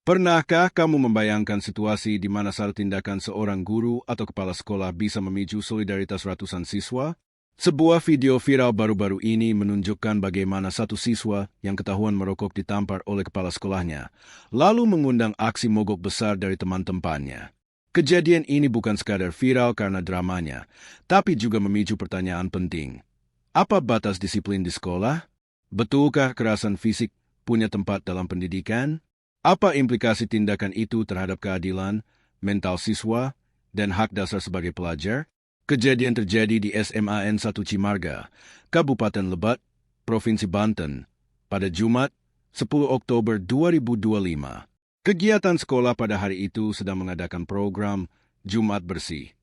Pernahkah kamu membayangkan situasi di mana satu tindakan seorang guru atau kepala sekolah bisa memicu solidaritas ratusan siswa? Sebuah video viral baru-baru ini menunjukkan bagaimana satu siswa yang ketahuan merokok ditampar oleh kepala sekolahnya, lalu mengundang aksi mogok besar dari teman-temannya. Kejadian ini bukan sekadar viral karena dramanya, tapi juga memicu pertanyaan penting. Apa batas disiplin di sekolah? Betulkah kekerasan fisik punya tempat dalam pendidikan? Apa implikasi tindakan itu terhadap keadilan, mental siswa, dan hak dasar sebagai pelajar? Kejadian terjadi di SMAN 1 Cimarga, Kabupaten Lebak, Provinsi Banten, pada Jumat, 10 Oktober 2025. Kegiatan sekolah pada hari itu sedang mengadakan program Jumat Bersih.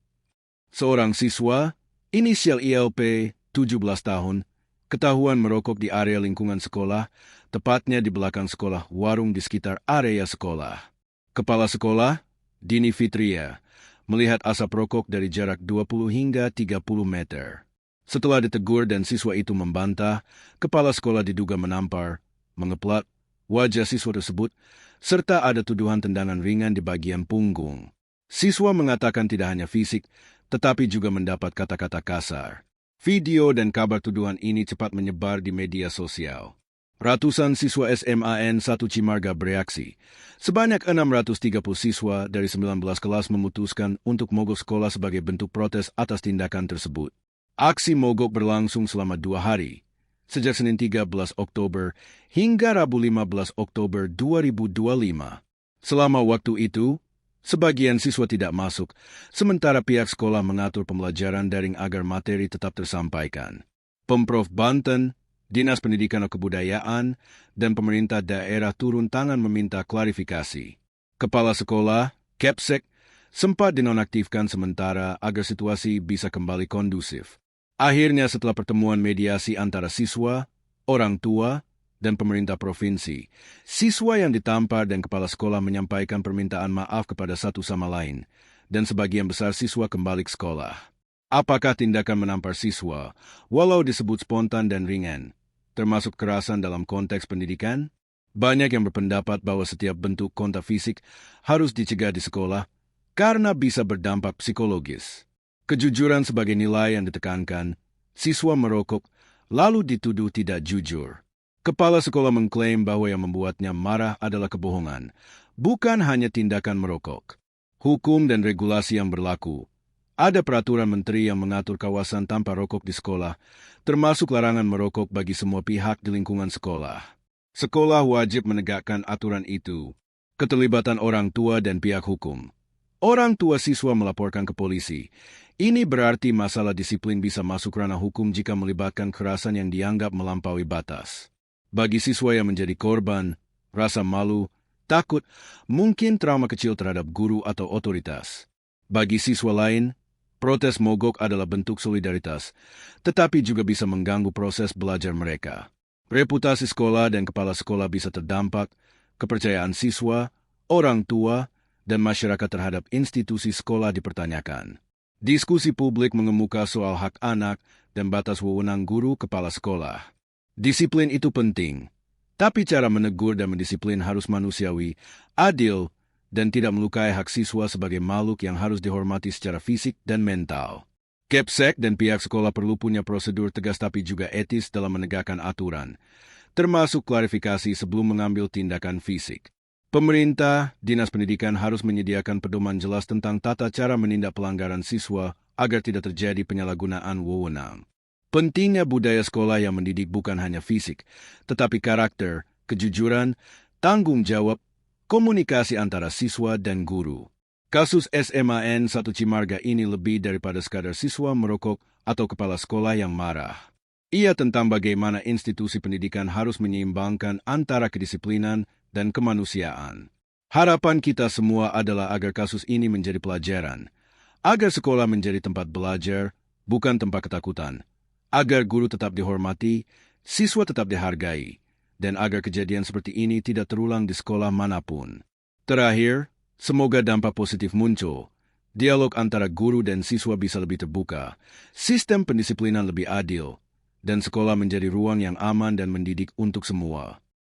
Seorang siswa, inisial ILP, 17 tahun, ketahuan merokok di area lingkungan sekolah, tepatnya di belakang sekolah warung di sekitar area sekolah. Kepala sekolah, Dini Fitria, melihat asap rokok dari jarak 20 hingga 30 meter. Setelah ditegur dan siswa itu membantah, kepala sekolah diduga menampar, mengeplat wajah siswa tersebut, serta ada tuduhan tendangan ringan di bagian punggung. Siswa mengatakan tidak hanya fisik, tetapi juga mendapat kata-kata kasar. Video dan kabar tuduhan ini cepat menyebar di media sosial. Ratusan siswa SMAN 1 Cimarga bereaksi. Sebanyak 630 siswa dari 19 kelas memutuskan untuk mogok sekolah sebagai bentuk protes atas tindakan tersebut. Aksi mogok berlangsung selama 2 hari, sejak Senin 13 Oktober hingga Rabu 15 Oktober 2025. Selama waktu itu, sebagian siswa tidak masuk, sementara pihak sekolah mengatur pembelajaran daring agar materi tetap tersampaikan. Pemprov Banten, Dinas Pendidikan dan Kebudayaan, dan pemerintah daerah turun tangan meminta klarifikasi. Kepala sekolah, Kepsek, sempat dinonaktifkan sementara agar situasi bisa kembali kondusif. Akhirnya setelah pertemuan mediasi antara siswa, orang tua, dan pemerintah provinsi, siswa yang ditampar dan kepala sekolah menyampaikan permintaan maaf kepada satu sama lain, dan sebagian besar siswa kembali ke sekolah. Apakah tindakan menampar siswa, walau disebut spontan dan ringan, termasuk kekerasan dalam konteks pendidikan? Banyak yang berpendapat bahwa setiap bentuk kontak fisik harus dicegah di sekolah karena bisa berdampak psikologis. Kejujuran sebagai nilai yang ditekankan, siswa merokok lalu dituduh tidak jujur. Kepala sekolah mengklaim bahwa yang membuatnya marah adalah kebohongan, bukan hanya tindakan merokok. Hukum dan regulasi yang berlaku. Ada peraturan menteri yang mengatur kawasan tanpa rokok di sekolah, termasuk larangan merokok bagi semua pihak di lingkungan sekolah. Sekolah wajib menegakkan aturan itu. Keterlibatan orang tua dan pihak hukum. Orang tua siswa melaporkan ke polisi. Ini berarti masalah disiplin bisa masuk ranah hukum jika melibatkan kekerasan yang dianggap melampaui batas. Bagi siswa yang menjadi korban, rasa malu, takut, mungkin trauma kecil terhadap guru atau otoritas. Bagi siswa lain, protes mogok adalah bentuk solidaritas, tetapi juga bisa mengganggu proses belajar mereka. Reputasi sekolah dan kepala sekolah bisa terdampak, kepercayaan siswa, orang tua, dan masyarakat terhadap institusi sekolah dipertanyakan. Diskusi publik mengemuka soal hak anak dan batas wewenang guru kepala sekolah. Disiplin itu penting, tapi cara menegur dan mendisiplin harus manusiawi, adil, dan tidak melukai hak siswa sebagai makhluk yang harus dihormati secara fisik dan mental. Kepsek dan pihak sekolah perlu punya prosedur tegas tapi juga etis dalam menegakkan aturan, termasuk klarifikasi sebelum mengambil tindakan fisik. Pemerintah, Dinas Pendidikan harus menyediakan pedoman jelas tentang tata cara menindak pelanggaran siswa agar tidak terjadi penyalahgunaan wewenang. Pentingnya budaya sekolah yang mendidik bukan hanya fisik, tetapi karakter, kejujuran, tanggung jawab, komunikasi antara siswa dan guru. Kasus SMAN 1 Cimarga ini lebih daripada sekadar siswa merokok atau kepala sekolah yang marah. Ia tentang bagaimana institusi pendidikan harus menyeimbangkan antara kedisiplinan dan kemanusiaan. Harapan kita semua adalah agar kasus ini menjadi pelajaran, agar sekolah menjadi tempat belajar, bukan tempat ketakutan, agar guru tetap dihormati, siswa tetap dihargai, dan agar kejadian seperti ini tidak terulang di sekolah manapun. Terakhir, semoga dampak positif muncul. Dialog antara guru dan siswa bisa lebih terbuka, sistem pendisiplinan lebih adil, dan sekolah menjadi ruang yang aman dan mendidik untuk semua.